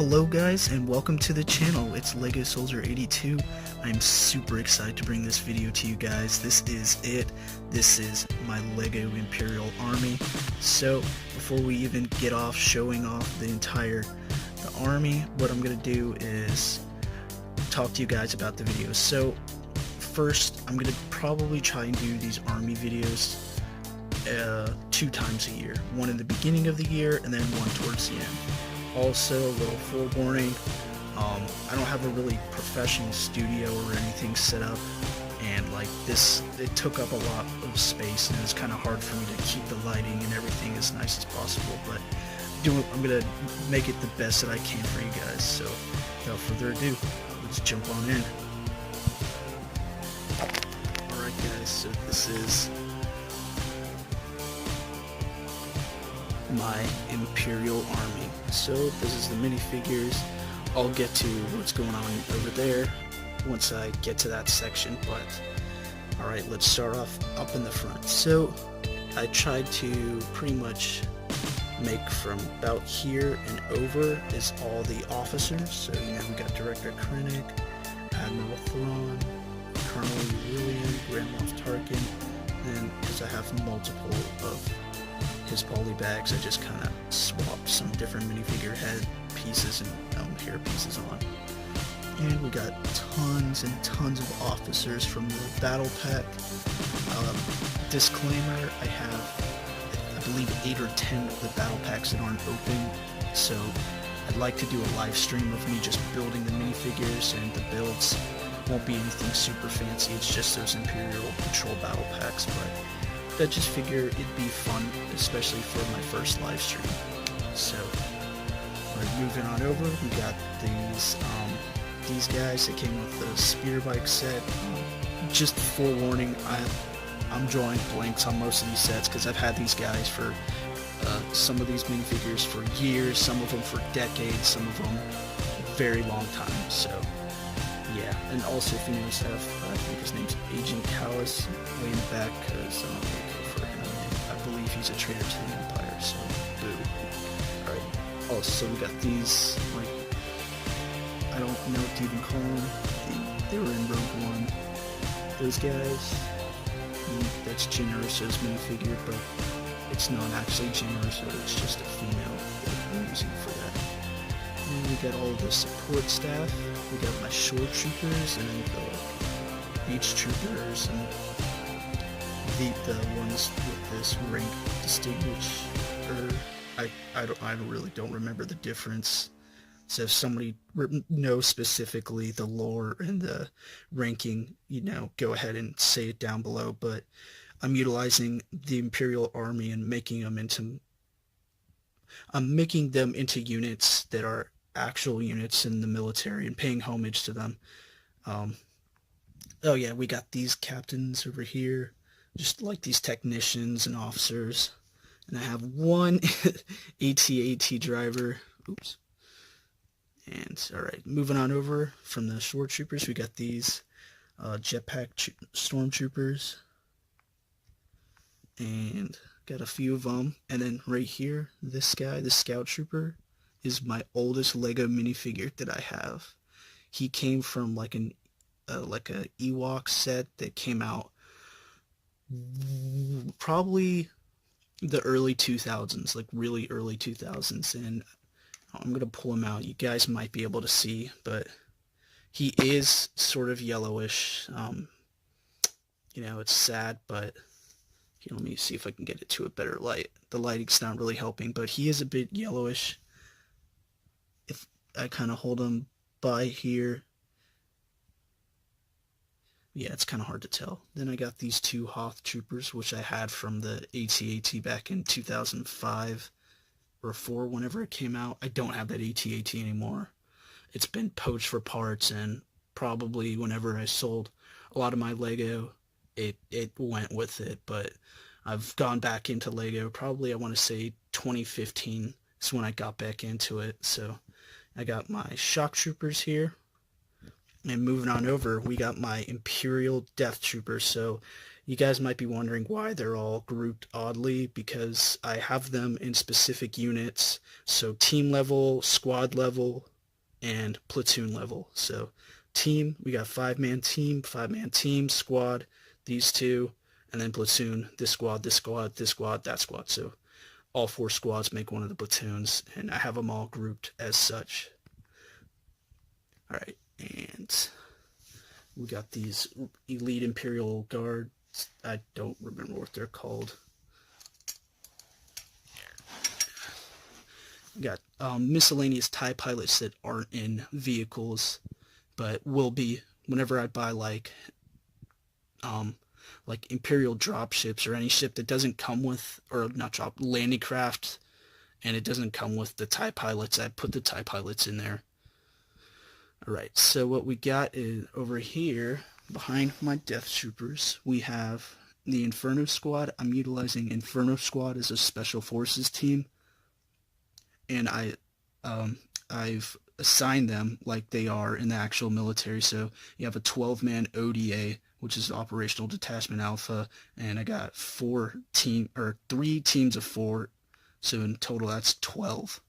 Hello guys, and welcome to the channel. It's LEGO Soldier 82. I'm super excited to bring this video to you guys. This is it. This is my LEGO Imperial Army. So before we even get off showing off the army, what I'm going to do is talk to you guys about the videos. So first, I'm going to probably try and do these army videos 2 times a year. One in the beginning of the year and then one towards the end. Also, a little forewarning, I don't have a really professional studio or anything set up, and like this, it took up a lot of space and it was kind of hard for me to keep the lighting and everything as nice as possible, but I'm going to make it the best that I can for you guys. So without further ado, let's jump on in. Alright guys, so this is my Imperial Army. So this is the minifigures. I'll get to what's going on over there once I get to that section, but alright, let's start off up in the front. So I tried to pretty much make from about here and over is all the officers. So you know, we got Director Krennic, Admiral Thrawn, Colonel William, Grand Moff Tarkin, and because I have multiple of his poly bags, I just kind of swapped some different minifigure head pieces and hair pieces on. And we got tons and tons of officers from the battle pack. Disclaimer, I believe 8 or 10 of the battle packs that aren't open, so I'd like to do a live stream of me just building the minifigures, and the builds won't be anything super fancy, it's just those Imperial Patrol battle packs, but I just figure it'd be fun, especially for my first live stream. So, moving on over, we got these guys that came with the speeder bike set. Just forewarning, I'm drawing blanks on most of these sets because I've had these guys for some of these minifigures for years, some of them for decades, some of them a very long time. So yeah, and also if you notice, I think his name's Agent Callus way in the back because I believe he's a traitor to the Empire, so boo. Alright, also we got these, like, I don't know what to even call them, they were in Rogue One. Those guys, that's Jyn Erso's minifigure, but it's not actually Jyn Erso, it's just a female that I'm using for that. And we got all the support staff, we got my shore troopers and the beach troopers and the ones with this rank distinguish, or I really don't remember the difference. So if somebody knows specifically the lore and the ranking, you know, go ahead and say it down below. But I'm utilizing the Imperial Army and making them into units that are actual units in the military and paying homage to them. Oh yeah, we got these captains over here, just like these technicians and officers, and I have one AT-AT driver. Oops. And alright, moving on over from the shore troopers, we got these jetpack stormtroopers, and got a few of them. And then right here, this guy, the scout trooper, is my oldest LEGO minifigure that I have. He came from like a Ewok set that came out probably the early 2000s, like really early 2000s, and I'm gonna pull him out. You guys might be able to see, but he is sort of yellowish. You know, it's sad, but here, let me see if I can get it to a better light. The lighting's not really helping, but he is a bit yellowish. If I kind of hold him by here, yeah, it's kind of hard to tell. Then I got these 2 Hoth troopers, which I had from the AT-AT back in 2005 or 4, whenever it came out. I don't have that AT-AT anymore. It's been poached for parts, and probably whenever I sold a lot of my LEGO, it went with it. But I've gone back into LEGO, probably I want to say 2015 is when I got back into it. So I got my shock troopers here. And moving on over, we got my Imperial Death Troopers. So you guys might be wondering why they're all grouped oddly, because I have them in specific units. So team level, squad level, and platoon level. So team, we got 5-man team, 5-man team, squad, these two, and then platoon, this squad, this squad, this squad, that squad. So all 4 squads make one of the platoons, and I have them all grouped as such. All right, and we got these elite Imperial Guards. I don't remember what they're called. We got miscellaneous TIE pilots that aren't in vehicles, but will be whenever I buy like Imperial dropships or any ship that doesn't come with, or not drop, landing craft, and it doesn't come with the TIE pilots. I put the TIE pilots in there. Alright, so what we got is over here, behind my Death Troopers, we have the Inferno Squad. I'm utilizing Inferno Squad as a Special Forces team, and I've assigned them like they are in the actual military. So you have a 12-man ODA, which is Operational Detachment Alpha, and I got 3 teams of 4, so in total that's 12.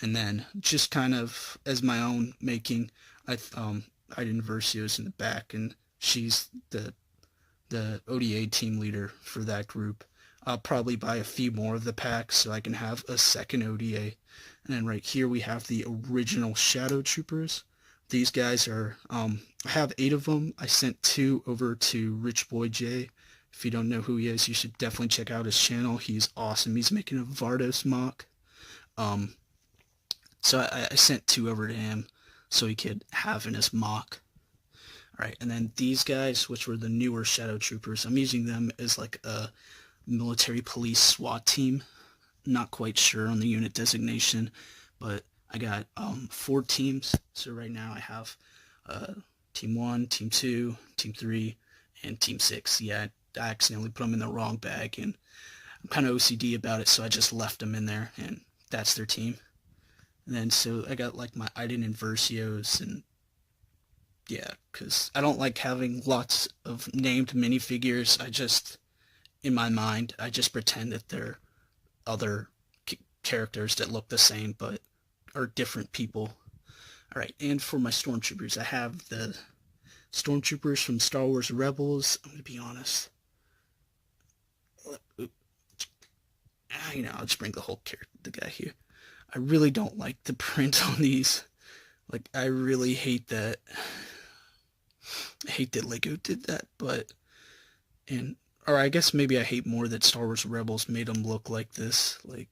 And then just kind of as my own making, Iden Versio's in the back, and she's the ODA team leader for that group. I'll probably buy a few more of the packs so I can have a second ODA. And then right here we have the original Shadow Troopers. These guys are, I have 8 of them. I sent 2 over to Rich Boy J. If you don't know who he is, you should definitely check out his channel. He's awesome. He's making a Vardos mock. So I sent 2 over to him so he could have in his mock. Alright, and then these guys, which were the newer Shadow Troopers, I'm using them as like a military police SWAT team. Not quite sure on the unit designation, but I got 4 teams. So right now I have Team 1, Team 2, Team 3, and Team 6. Yeah, I accidentally put them in the wrong bag, and I'm kind of OCD about it, so I just left them in there, and that's their team. And then so I got like my Iden and Versios, and yeah, because I don't like having lots of named minifigures. I just, in my mind, I just pretend that they're other characters that look the same but are different people. Alright, and for my Stormtroopers, I have the Stormtroopers from Star Wars Rebels. I'm going to be honest. I'll just bring the whole the guy here. I really don't like the print on these. Like, I really hate that. I hate that LEGO did that, or I guess maybe I hate more that Star Wars Rebels made them look like this. Like,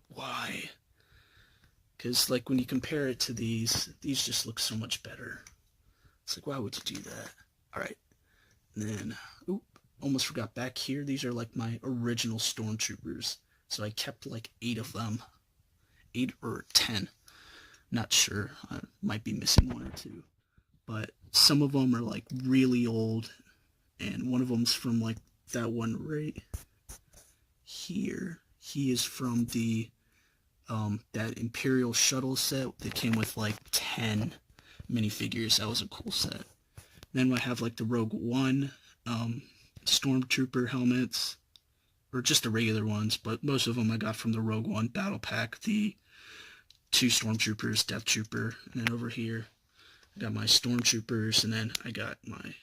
why? Because, like, when you compare it to these just look so much better. It's like, why would you do that? Alright. And then, almost forgot back here. These are, like, my original Stormtroopers. So I kept, like, 8 of them. 8 or 10. Not sure. I might be missing 1 or 2. But some of them are, like, really old. And one of them's from, like, that one right here. He is from the that Imperial shuttle set that came with like 10 minifigures. That was a cool set. Then I have like the Rogue One Stormtrooper helmets, or just the regular ones, but most of them I got from the Rogue One battle pack. The 2 Stormtroopers, Death Trooper, and then over here I got my Stormtroopers, and then I got my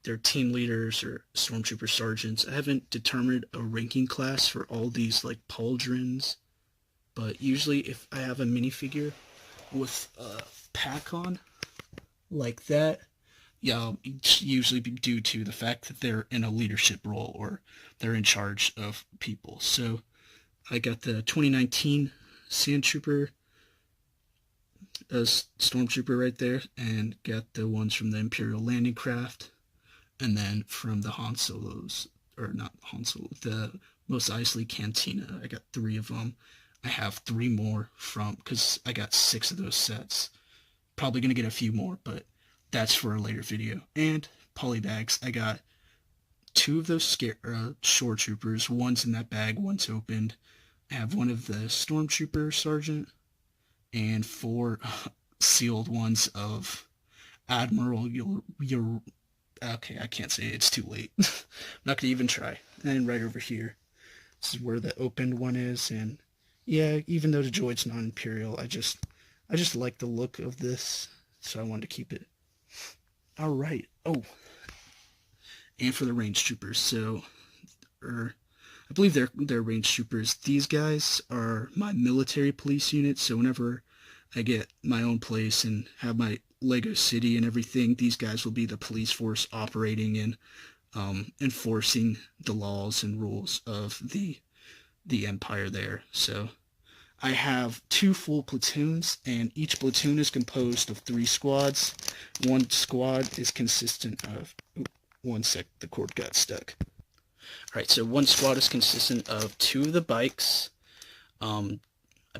their team leaders or Stormtrooper sergeants. I haven't determined a ranking class for all these like pauldrons. But usually if I have a minifigure with a pack on, like that, yeah, it's usually due to the fact that they're in a leadership role or they're in charge of people. So I got the 2019 Sand Trooper, Stormtrooper right there, and got the ones from the Imperial Landing Craft, and then from the Han Solos, or not Han Solo, the Mos Eisley Cantina, I got 3 of them. I have 3 more because I got 6 of those sets. Probably going to get a few more, but that's for a later video. And polybags, I got 2 of those Shore Troopers. One's in that bag, one's opened. I have 1 of the Stormtrooper Sergeant, and 4 sealed ones of Admiral okay, I can't say it. It's too late. I'm not going to even try. And right over here, this is where the opened one is, and yeah, even though the droid's not Imperial, I just I just like the look of this, so I wanted to keep it. All right. Oh, and for the range troopers, so I believe they're range troopers. These guys are my military police unit. So whenever I get my own place and have my Lego city and everything, these guys will be the police force operating and enforcing the laws and rules of the empire there. So I have 2 full platoons, and each platoon is composed of 3 squads. One squad is consistent of. One sec, the cord got stuck. Alright, so one squad is consistent of 2 of the bikes, I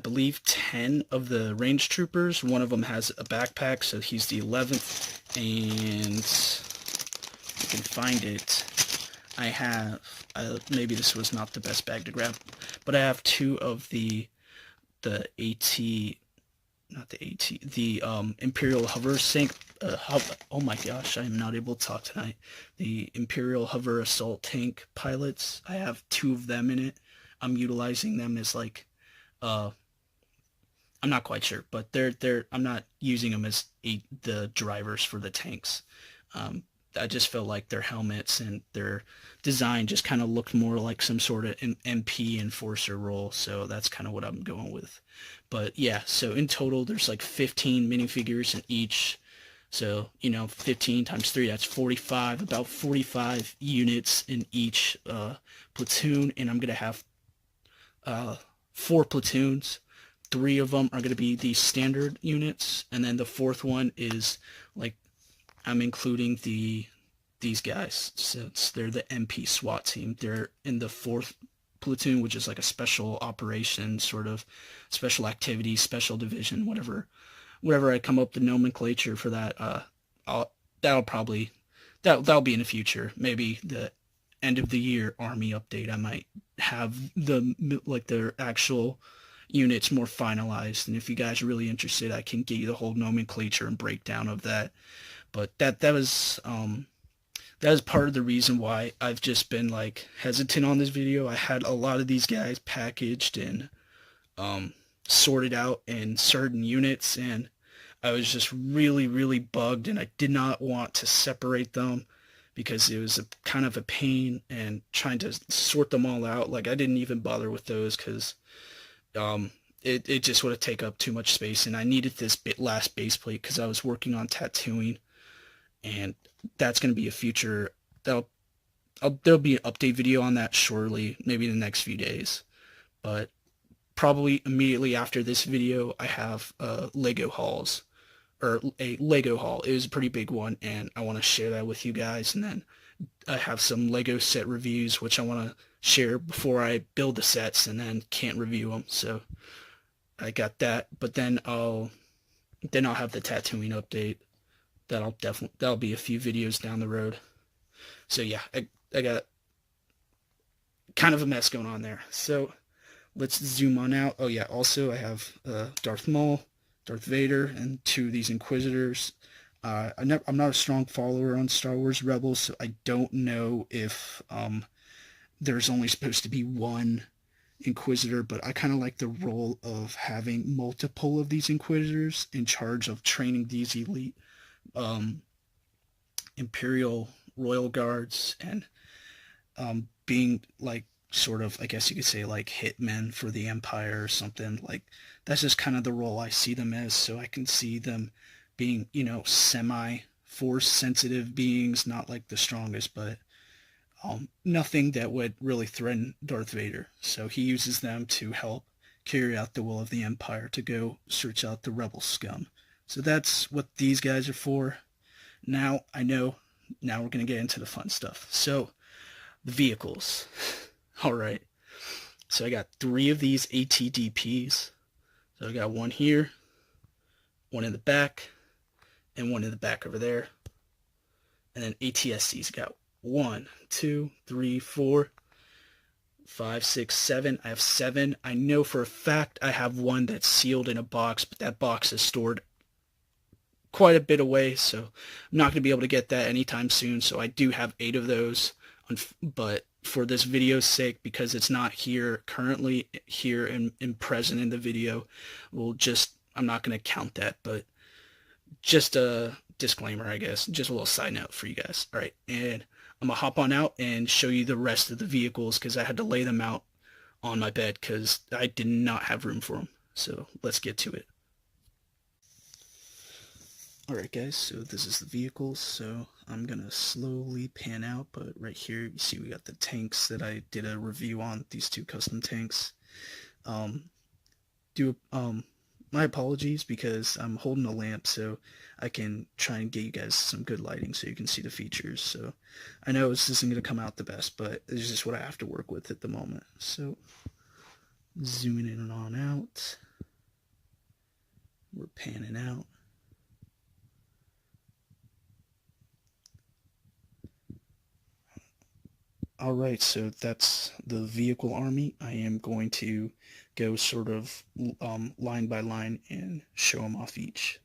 believe 10 of the range troopers. One of them has a backpack, so he's the 11th, and if I can find it, I have, maybe this was not the best bag to grab, but I have 2 of the AT, not the AT, the Imperial Hover Sink, oh my gosh, I am not able to talk tonight. The Imperial Hover Assault Tank pilots, I have 2 of them in it. I'm utilizing them as like, I'm not quite sure, but I'm not using them as the drivers for the tanks. I just felt like their helmets and their design just kind of looked more like some sort of an MP enforcer role, so that's kind of what I'm going with. But yeah, so in total there's like 15 minifigures in each, so 15 times 3, that's 45, about 45 units in each platoon, and I'm gonna have 4 platoons. 3 of them are going to be the standard units, and then the 4th one is like, I'm including these guys since they're the MP SWAT team. They're in the 4th platoon, which is like a special operation, sort of special activity, special division, whatever I come up with the nomenclature for that. That'll be in the future. Maybe the end of the year army update, I might have their actual units more finalized, and if you guys are really interested, I can get you the whole nomenclature and breakdown of that. But that was part of the reason why I've just been like hesitant on this video. I had a lot of these guys packaged and sorted out in certain units, and I was just really bugged, and I did not want to separate them because it was kind of a pain, and trying to sort them all out, like I didn't even bother with those because it just would have taken up too much space, and I needed this last base plate because I was working on tattooing, and that's going to be a future, there'll be an update video on that shortly, maybe in the next few days. But probably immediately after this video, I have Lego hauls, or a Lego haul. It was a pretty big one, and I want to share that with you guys. And then I have some Lego set reviews, which I want to share before I build the sets, and then can't review them. So I got that, but then I'll have the tattooing update. That'll be a few videos down the road. So yeah, I got kind of a mess going on there. So let's zoom on out. Oh yeah, also I have Darth Maul, Darth Vader, and 2 of these Inquisitors. I'm not a strong follower on Star Wars Rebels, so I don't know if there's only supposed to be 1 Inquisitor, but I kind of like the role of having multiple of these Inquisitors in charge of training these elite Imperial Royal Guards, and being like sort of, I guess you could say, like hitmen for the Empire or something. Like that's just kind of the role I see them as, so I can see them being, semi-force sensitive beings, not like the strongest, but nothing that would really threaten Darth Vader. So he uses them to help carry out the will of the Empire, to go search out the rebel scum. So that's what these guys are for. Now we're going to get into the fun stuff. So the vehicles. All right. So I got 3 of these ATDPs. So I got 1 here, 1 in the back, and 1 in the back over there. And then ATSCs got 1, 2, 3, 4, 5, 6, 7. I have 7. I know for a fact I have 1 that's sealed in a box, but that box is stored quite a bit away, so I'm not going to be able to get that anytime soon. So I do have 8 of those, but for this video's sake, because it's not here currently here and present in the video, we'll just I'm not going to count that, but just a disclaimer, I guess. Just a little side note for you guys. All right, and I'm going to hop on out and show you the rest of the vehicles because I had to lay them out on my bed because I did not have room for them. So let's get to it. Alright guys, so this is the vehicles, so I'm gonna slowly pan out, but right here you see we got the tanks that I did a review on, these two custom tanks. Um, my apologies because I'm holding a lamp so I can try and get you guys some good lighting so you can see the features. So I know this isn't gonna come out the best, but it's just what I have to work with at the moment. So zooming in and on out, we're panning out. Alright, so that's the vehicle army. I am going to go sort of line by line and show them off each.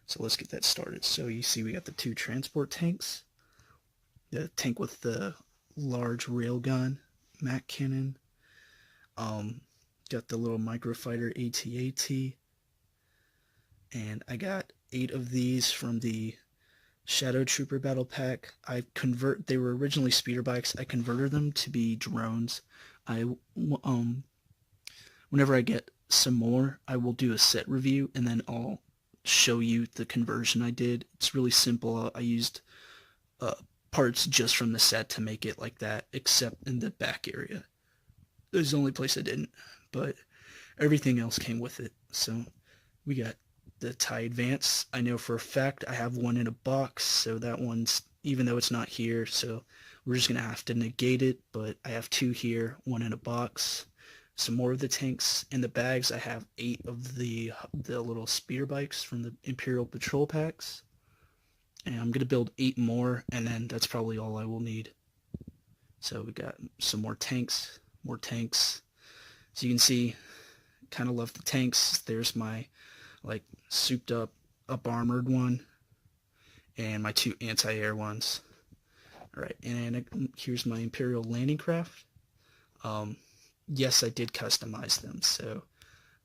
So let's get that started. So you see we got the two transport tanks. The tank with the large railgun, Mac cannon. Got the little microfighter AT-AT. And I got 8 of these from the Shadow Trooper Battle Pack. They were originally speeder bikes. I converted them to be drones. Whenever I get some more, I will do a set review and then I'll show you the conversion I did. It's really simple. I used parts just from the set to make it like that, except in the back area. There's the only place I didn't, but everything else came with it. So we got the TIE Advance. I know for a fact I have one in a box, so that one's, even though it's not here, so we're just gonna have to negate it, but I have 2 here, 1 in a box. Some more of the tanks in the bags. I have 8 of the little speeder bikes from the Imperial Patrol packs, and I'm gonna build 8 more, and then that's probably all I will need. So we got some more tanks. So you can see, kind of love the tanks. There's my like souped up armored one and my 2 anti-air ones. Alright, and here's my Imperial landing craft. Yes, I did customize them, so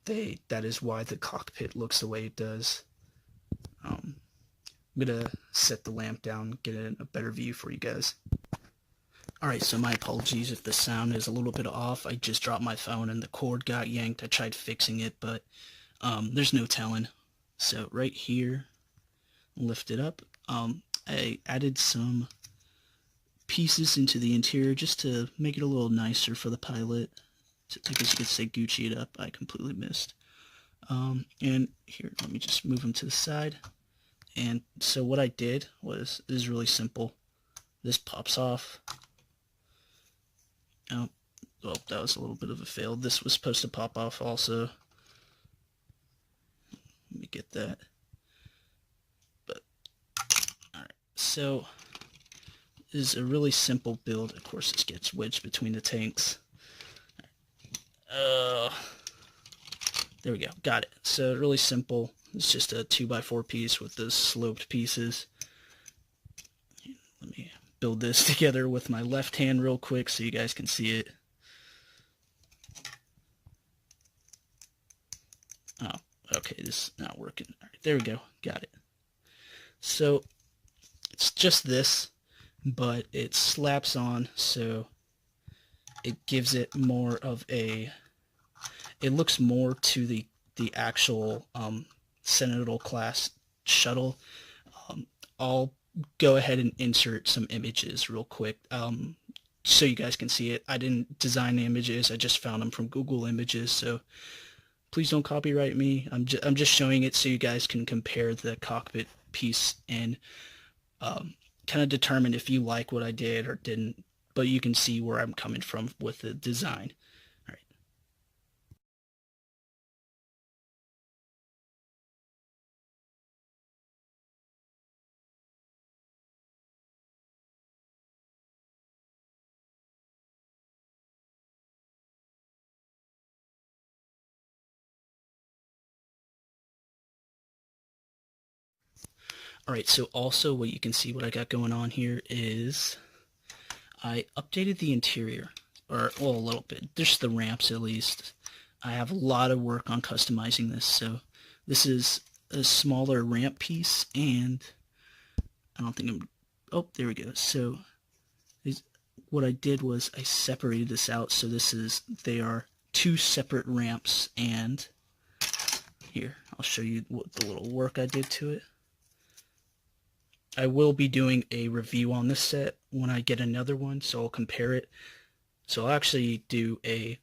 that is why the cockpit looks the way it does. I'm gonna set the lamp down, get a better view for you guys. Alright, so my apologies if the sound is a little bit off. I just dropped my phone and the cord got yanked. I tried fixing it, but there's no telling. So right here, lift it up. I added some pieces into the interior just to make it a little nicer for the pilot. I guess you could say Gucci it up. I completely missed. And here, let me just move them to the side. And so what I did was, this is really simple. This pops off. Oh, well, that was a little bit of a fail. This was supposed to pop off also. Let me get that. But, alright, so this is a really simple build. Of course, this gets wedged between the tanks. There we go, got it. So really simple. It's just a 2x4 piece with the sloped pieces. Let me build this together with my left hand real quick so you guys can see it. Oh, okay, this is not working. All right, there we go, got it. So it's just this, but it slaps on, so it gives it more of a, it looks more to the actual Sentinel class shuttle. I'll go ahead and insert some images real quick so you guys can see it. I didn't design the images, I just found them from Google Images, so please don't copyright me. I'm just showing it so you guys can compare the cockpit piece and kind of determine if you like what I did or didn't, but you can see where I'm coming from with the design. All right. Alright, so also what you can see what I got going on here is I updated the interior, or well, a little bit. There's the ramps at least. I have a lot of work on customizing this, so This is a smaller ramp piece, and I don't think I'm... Oh, there we go. So what I did was I separated this out. So they are two separate ramps, and here, I'll show you what the little work I did to it. I will be doing a review on this set when I get another one, so I'll compare it. So I'll actually do a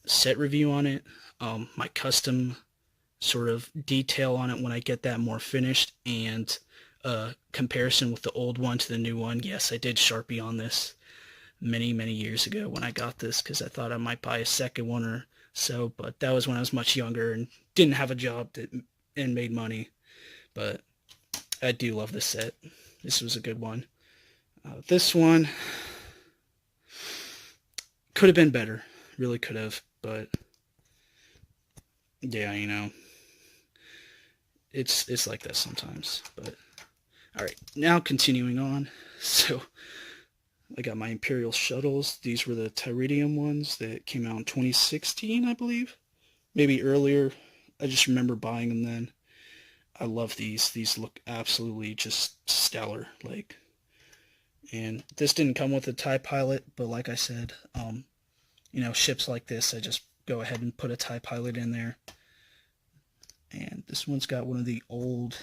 set review on it, my custom sort of detail on it when I get that more finished, and comparison with the old one to the new one. Yes, I did Sharpie on this many, many years ago when I got this because I thought I might buy a second one or so, but that was when I was much younger and didn't have a job and made money. But I do love this set. This was a good one. This one could have been better. Really could have, but yeah, you know, it's like that sometimes. But all right, now continuing on. So I got my Imperial shuttles. These were the Tyridium ones that came out in 2016, I believe. Maybe earlier. I just remember buying them then. I love these. These look absolutely just stellar. Like, and this didn't come with a TIE pilot, but like I said, you know, ships like this, I just go ahead and put a TIE pilot in there. And this one's got one of the old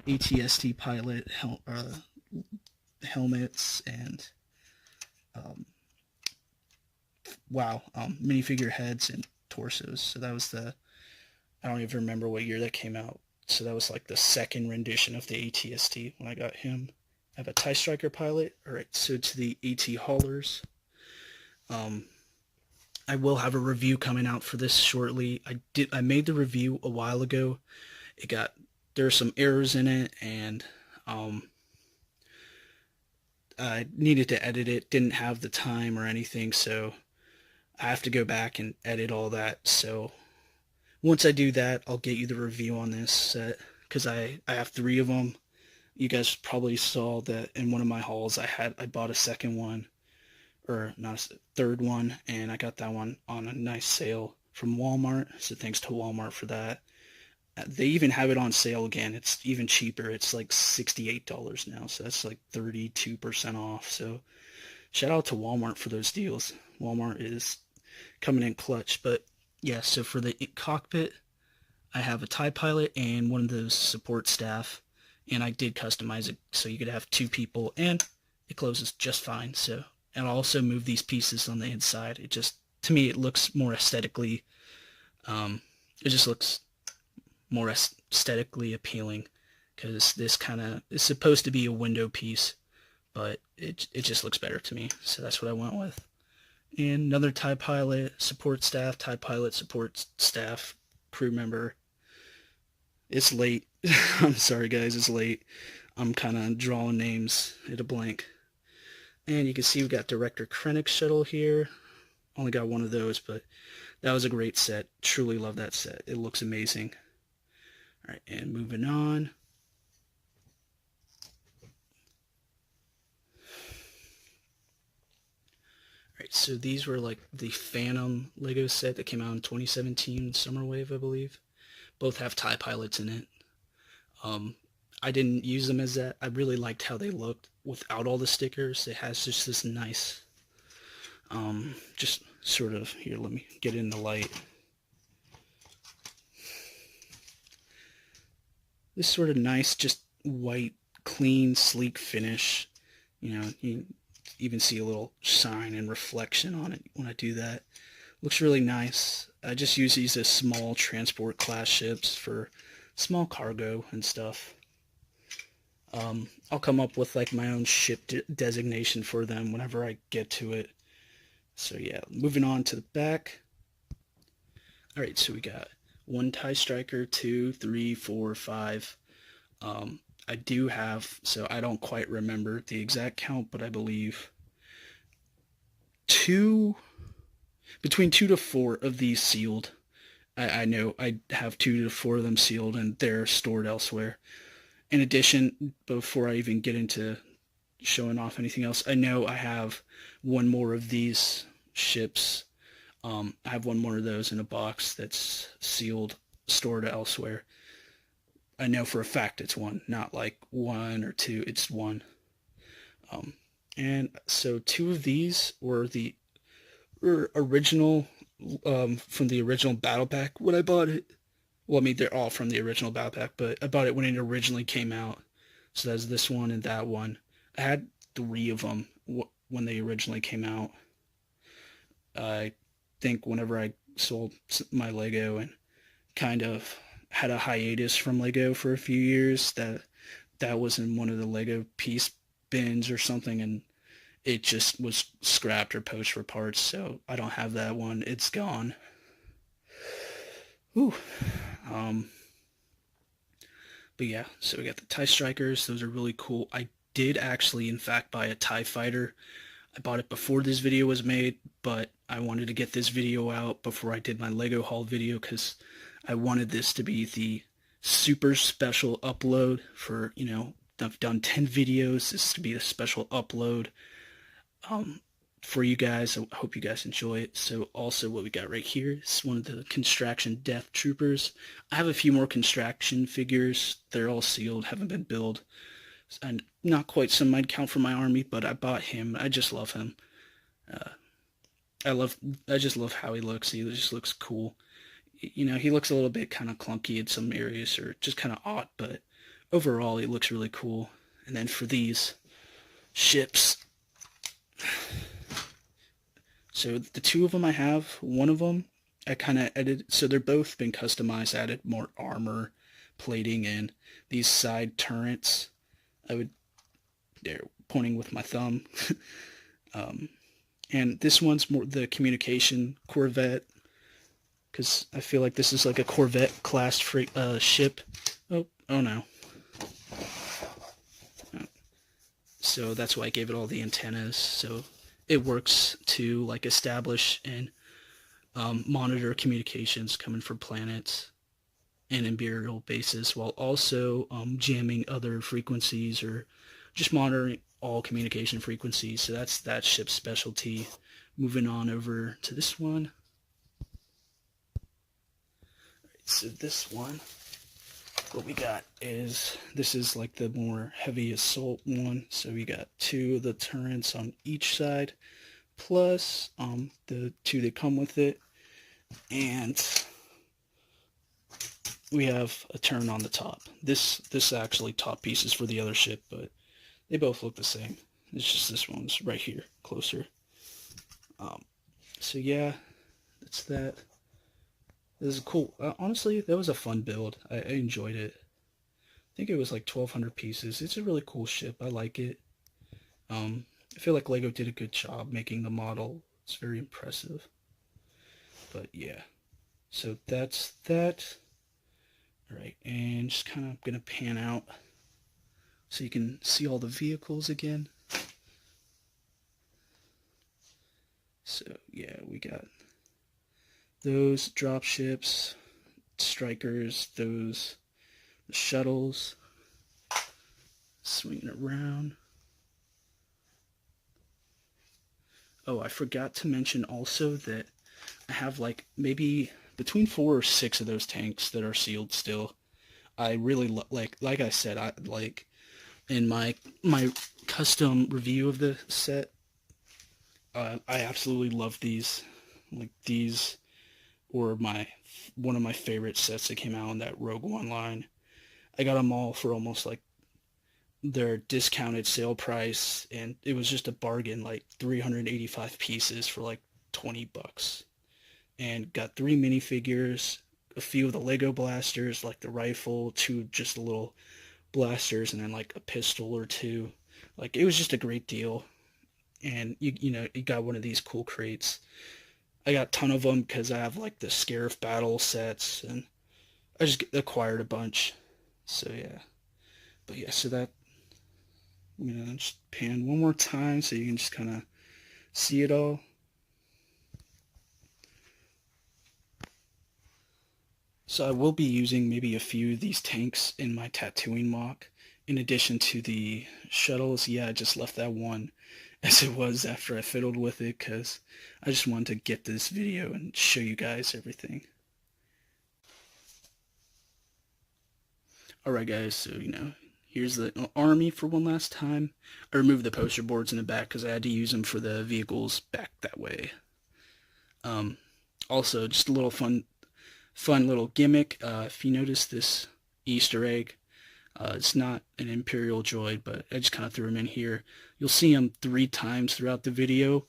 AT-ST pilot helmets, and wow, minifigure heads and torsos. So that was I don't even remember what year that came out. So that was like the second rendition of the AT-ST when I got him. I have a TIE Striker pilot. Alright, so to the AT haulers. I will have a review coming out for this shortly. I made the review a while ago. There are some errors in it, and I needed to edit it. Didn't have the time or anything, so I have to go back and edit all that. So once I do that, I'll get you the review on this set, because I have 3 of them. You guys probably saw that in one of my hauls I bought a second one, or not, a third one, and I got that one on a nice sale from Walmart, so thanks to Walmart for that. They even have it on sale again. It's even cheaper. It's like $68 now, so that's like 32% off. So shout out to Walmart for those deals. Walmart is coming in clutch. But yeah, so for the cockpit, I have a TIE pilot and one of those support staff, and I did customize it so you could have 2 people, and it closes just fine. So, and I'll also move these pieces on the inside. It just, to me, it looks more aesthetically, it just looks more aesthetically appealing, because this kind of is supposed to be a window piece, but it just looks better to me. So that's what I went with. And another TIE pilot, support staff, TIE pilot, support staff, crew member. It's late. I'm sorry guys, it's late. I'm kind of drawing names at a blank. And you can see we've got Director Krennic's shuttle here. Only got one of those, but that was a great set. Truly love that set. It looks amazing. Alright, and moving on. Alright, so these were like the Phantom Lego set that came out in 2017, Summer Wave, I believe. Both have TIE pilots in it. I didn't use them as that. I really liked how they looked without all the stickers. It has just this nice, just sort of, here, let me get it in the light. This sort of nice, just white, clean, sleek finish. You know, you even see a little shine and reflection on it when I do that. Looks really nice. I just use these as small transport class ships for small cargo and stuff. I'll come up with like my own ship designation for them whenever I get to it. So yeah, moving on to the back. Alright, so we got 1 TIE Striker, 2, 3, 4, 5. I do have, so I don't quite remember the exact count, but I believe between 2 to 4 of these sealed. I know I have 2 to 4 of them sealed, and they're stored elsewhere. In addition, before I even get into showing off anything else, I know I have 1 more of these ships. I have 1 more of those in a box that's sealed stored elsewhere. I know for a fact it's one, not like one or two, it's one. Um, and so two of these were the original, from the original battle pack when I bought it. Well, I mean, they're all from the original battle pack, but I bought it when it originally came out. So that's this one and that one. I had three of them when they originally came out. I think whenever I sold my Lego and kind of had a hiatus from Lego for a few years, that was in one of the Lego piece bins or something, and it just was scrapped or poached for parts, so I don't have that one. It's gone. Ooh. But yeah, so we got the TIE Strikers. Those are really cool. I did actually, in fact, buy a TIE Fighter. I bought it before this video was made, but I wanted to get this video out before I did my Lego haul video because I wanted this to be the super special upload for, I've done 10 videos. This is to be a special upload for you guys. I hope you guys enjoy it. So also what we got right here is one of the Construction Death Troopers. I have a few more Construction figures. They're all sealed, haven't been built. And not quite some I'd count for my army, but I bought him. I just love him. I just love how he looks. He just looks cool. He looks a little bit kind of clunky in some areas or just kind of odd, but overall he looks really cool. And then for these ships, so the two of them I have, one of them I kind of edited, so they're both been customized, added more armor plating and these side turrets. They're pointing with my thumb. And this one's more the communication Corvette, because I feel like this is like a Corvette class ship. Oh no. So that's why I gave it all the antennas, so it works to like establish and monitor communications coming from planets and Imperial bases, while also jamming other frequencies or just monitoring all communication frequencies. So that's that ship's specialty. Moving on over to this one. Alright, so this one, what we got is, this is like the more heavy assault one. So we got two of the turrets on each side, plus the two that come with it. And we have a turn on the top. This actually top piece is for the other ship, but they both look the same. It's just this one's right here, closer. So yeah, that's that. This is cool. Honestly, that was a fun build. I enjoyed it. I think it was like 1,200 pieces. It's a really cool ship. I like it. I feel like LEGO did a good job making the model. It's very impressive. But yeah, so that's that. Alright, and just kind of gonna pan out so you can see all the vehicles again. So yeah, we got those drop ships, strikers, those the shuttles, swinging around. Oh, I forgot to mention also that I have like maybe between 4 or 6 of those tanks that are sealed still. I really like I said, I like in my custom review of the set, I absolutely love these. Like these were one of my favorite sets that came out in that Rogue One line. I got them all for almost like their discounted sale price, and it was just a bargain, like 385 pieces for like $20. And got 3 minifigures, a few of the Lego blasters, like the rifle, 2 just little blasters, and then like a pistol or 2. Like it was just a great deal. And you got one of these cool crates. I got a ton of them because I have like the Scarif battle sets, and I just acquired a bunch. So yeah. But yeah, so that, I'm gonna just pan one more time so you can just kind of see it all. So I will be using maybe a few of these tanks in my tattooing mock. In addition to the shuttles, yeah, I just left that one as it was after I fiddled with it because I just wanted to get this video and show you guys everything. Alright guys, so here's the army for one last time. I removed the poster boards in the back because I had to use them for the vehicles back that way. Also, just a little fun little gimmick. If you notice this Easter egg, it's not an Imperial droid, but I just kind of threw him in here. You'll see him 3 times throughout the video.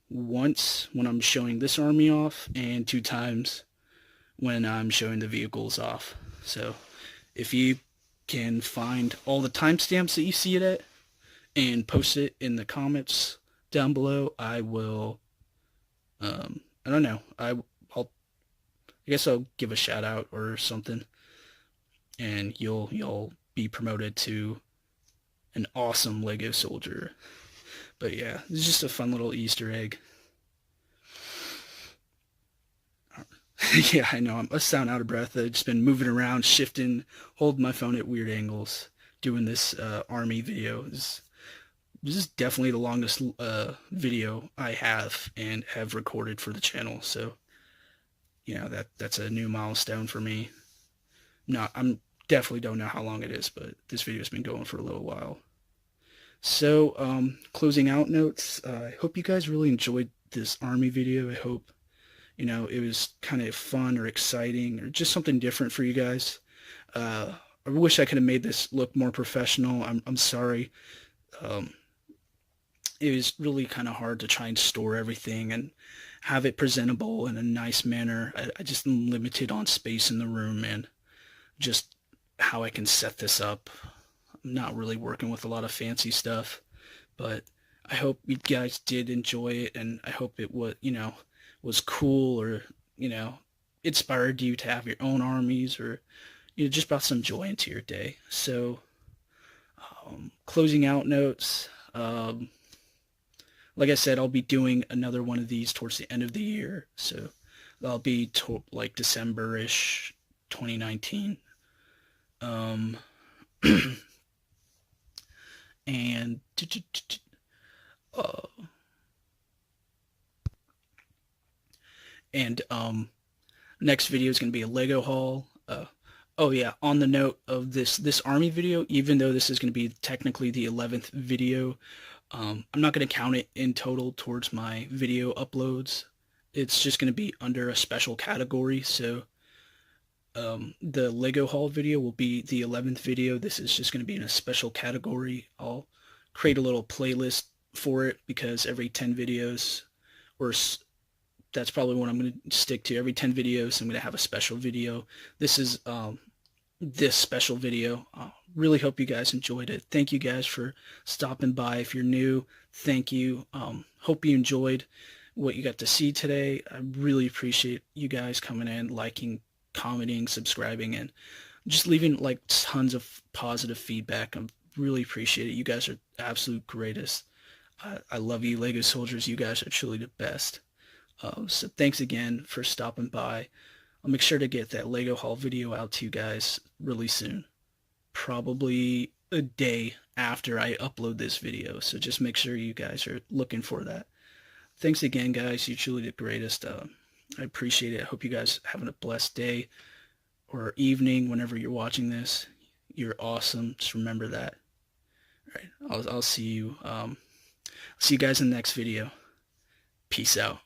Once when I'm showing this army off, and 2 times when I'm showing the vehicles off. So if you can find all the timestamps that you see it at and post it in the comments down below, I will, I don't know, I guess I'll give a shout out or something, and you'll be promoted to an awesome Lego soldier. But yeah, it's just a fun little Easter egg. Yeah, I know, I sound out of breath. I've just been moving around, shifting, holding my phone at weird angles, doing this army video. This is definitely the longest video I have and have recorded for the channel. So, that's a new milestone for me. I'm definitely don't know how long it is, but this video's been going for a little while. So, closing out notes. I hope you guys really enjoyed this army video. I hope it was kind of fun or exciting or just something different for you guys. I wish I could have made this look more professional. I'm sorry. It was really kind of hard to try and store everything and have it presentable in a nice manner. I just am limited on space in the room and just how I can set this up. I'm not really working with a lot of fancy stuff, but I hope you guys did enjoy it, and I hope it was cool, or inspired you to have your own armies, or just brought some joy into your day. So closing out notes, like I said, I'll be doing another one of these towards the end of the year, so that'll be like December-ish 2019. And next video is going to be a Lego haul. Oh yeah, on the note of this army video, even though this is going to be technically the 11th video, I'm not going to count it in total towards my video uploads. It's just going to be under a special category. So the Lego haul video will be the 11th video. This is just going to be in a special category. I'll create a little playlist for it, because every 10 videos, or that's probably what I'm going to stick to. Every 10 videos, I'm going to have a special video. This is this special video. Really hope you guys enjoyed it. Thank you guys for stopping by. If you're new, thank you. Hope you enjoyed what you got to see today. I really appreciate you guys coming in, liking, commenting, subscribing, and just leaving like tons of positive feedback. I really appreciate it. You guys are absolute greatest. I love you, Lego soldiers. You guys are truly the best. So thanks again for stopping by. I'll make sure to get that Lego haul video out to you guys really soon. Probably a day after I upload this video. So just make sure you guys are looking for that. Thanks again, guys. You're truly the greatest. I appreciate it. I hope you guys are having a blessed day or evening whenever you're watching this. You're awesome. Just remember that. All right. I'll see you. See you guys in the next video. Peace out.